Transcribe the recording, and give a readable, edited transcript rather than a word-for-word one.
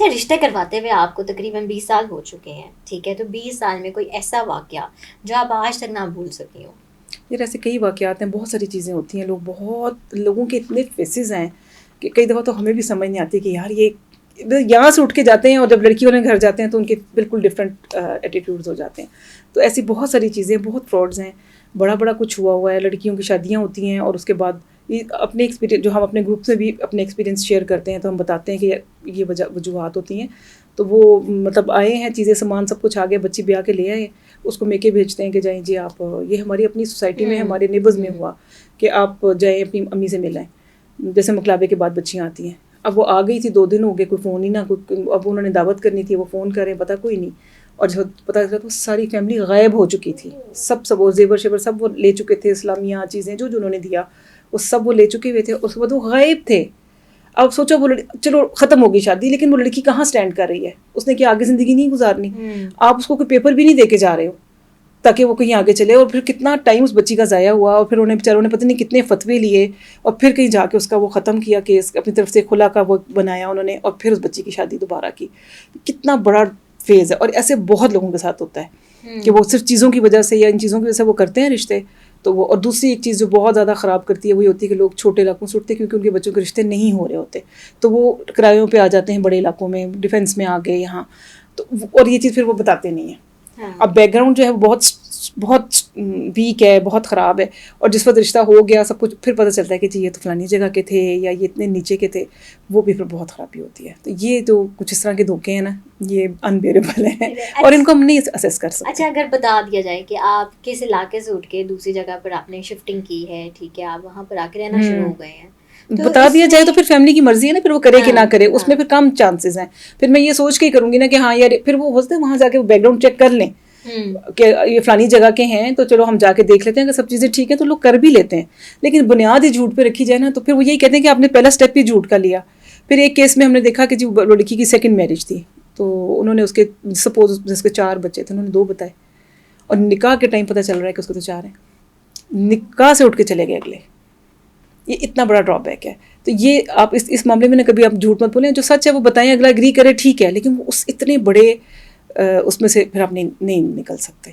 اچھا رشتہ کرواتے ہوئے آپ کو تقریباً 20 سال ہو چکے ہیں، ٹھیک ہے، تو 20 سال میں کوئی ایسا واقعہ جو آپ آج تک نہ بھول سکی ہو؟ یار ایسے کئی واقعات ہیں، بہت ساری چیزیں ہوتی ہیں، بہت لوگوں کے اتنے فیسز ہیں کہ کئی دفعہ تو ہمیں بھی سمجھ نہیں آتی کہ یار یہ یہاں سے اٹھ کے جاتے ہیں اور جب لڑکی والے گھر جاتے ہیں تو ان کے بالکل ڈفرینٹ ایٹیٹیوڈز ہو جاتے ہیں. تو ایسی بہت ساری چیزیں، بہت فراڈز ہیں، بڑا کچھ ہوا ہے. لڑکیوں کی شادیاں ہوتی ہیں اور اس کے بعد اپنے ایکسپیرینس جو ہم اپنے گروپ سے بھی اپنے ایکسپیرینس شیئر کرتے ہیں تو ہم بتاتے ہیں کہ یہ وجوہات ہوتی ہیں. تو وہ مطلب آئے ہیں چیزیں، سامان سب کچھ آ گیا، بچی بیاہ کے لے آئے، اس کو میکے بھیجتے ہیں کہ جائیں جی آپ، یہ ہماری اپنی سوسائٹی میں ہمارے نیبرز میں ہوا کہ آپ جائیں اپنی امی سے ملائیں. جیسے مقلابے کے بعد بچیاں آتی ہیں، اب وہ آ گئی تھی 2 دن ہو گئے، کوئی فون ہی نہ، کوئی اب انہوں نے دعوت کرنی تھی، وہ فون کریں پتہ کوئی نہیں. اور جب پتہ چلا تو ساری فیملی غائب ہو چکی تھی، سب وہ زیور شیور سب وہ لے چکے تھے، اسلامیہ چیزیں جو انہوں نے دیا وہ سب وہ لے چکے ہوئے تھے. اس کے بعد وہ غائب تھے. اب سوچو وہ چلو ختم ہوگی شادی، لیکن وہ لڑکی کہاں سٹینڈ کر رہی ہے؟ اس نے کیا آگے زندگی نہیں گزارنی؟ آپ اس کو کوئی پیپر بھی نہیں دے کے جا رہے ہو تاکہ وہ کہیں آگے چلے. اور پھر کتنا ٹائم اس بچی کا ضائع ہوا، اور پھر انہیں بیچاروں نے پتہ نہیں کتنے فتوے لیے، اور پھر کہیں جا کے اس کا وہ ختم کیا کیس، اپنی طرف سے خلا کا وہ بنایا انہوں نے، اور پھر اس بچی کی شادی دوبارہ کی. کتنا بڑا فیز ہے. اور ایسے بہت لوگوں کے ساتھ ہوتا ہے کہ وہ صرف چیزوں کی وجہ سے یا ان چیزوں کی وجہ سے وہ کرتے ہیں رشتے. تو وہ، اور دوسری ایک چیز جو بہت زیادہ خراب کرتی ہے وہی ہوتی ہے کہ لوگ چھوٹے علاقوں سے اٹھتے ہیں کیونکہ ان کے بچوں کے رشتے نہیں ہو رہے ہوتے، تو وہ کرایوں پہ آ جاتے ہیں بڑے علاقوں میں، ڈیفینس میں آ گئے یہاں تو، اور یہ چیز پھر وہ بتاتے نہیں ہیں. اب بیک گراؤنڈ جو ہے وہ بہت ویک ہے، بہت خراب ہے، اور جس وقت رشتہ ہو گیا سب کچھ پھر پتہ چلتا ہے کہ جی یہ تو فلانی جگہ کے تھے یا یہ اتنے نیچے کے تھے، وہ بھی پھر بہت خرابی ہوتی ہے. تو یہ جو کچھ اس طرح کے دھوکے ہیں نا، یہ انبیئریبل ہیں اور ان کو ہم نہیں اسیس کر سکتے. اچھا اگر بتا دیا جائے کہ آپ کس علاقے سے اٹھ کے دوسری جگہ پر آپ نے شفٹنگ کی ہے، ٹھیک ہے، آپ وہاں پر آ کے رہنا شروع ہو گئے ہیں، بتا دیا جائے تو پھر فیملی کی مرضی ہے نا، پھر وہ کرے کہ نہ کرے، اس میں پھر کم چانسز ہیں. پھر میں یہ سوچ کے ہی کروں گی نا کہ ہاں یار، پھر وہ ہوتے ہیں وہاں جا کے بیک گراؤنڈ چیک کر لیں کہ یہ فلانی جگہ کے ہیں تو چلو ہم جا کے دیکھ لیتے ہیں، اگر سب چیزیں ٹھیک ہیں تو لوگ کر بھی لیتے ہیں. لیکن بنیاد ہی جھوٹ پہ رکھی جائے نا تو پھر وہ یہی کہتے ہیں کہ آپ نے پہلا اسٹیپ ہی جھوٹ کا لیا. پھر ایک کیس میں ہم نے دیکھا کہ جی لڑکی کی سیکنڈ میرج تھی، تو انہوں نے اس کے سپوز جس کے 4 بچے تھے، انہوں نے 2 بتائے، اور نکاح کے ٹائم پتہ چل رہا ہے کہ اس کو تو 4 ہیں. نکاح سے اٹھ کے چلے گئے اگلے. یہ اتنا بڑا ڈرا بیک ہے. تو یہ آپ اس معاملے میں کبھی آپ جھوٹ مت بولیں، جو سچ ہے وہ بتائیں، اگلا اگری کرے ٹھیک ہے، لیکن اس اتنے بڑے اس میں سے پھر آپ نہیں نکل سکتے.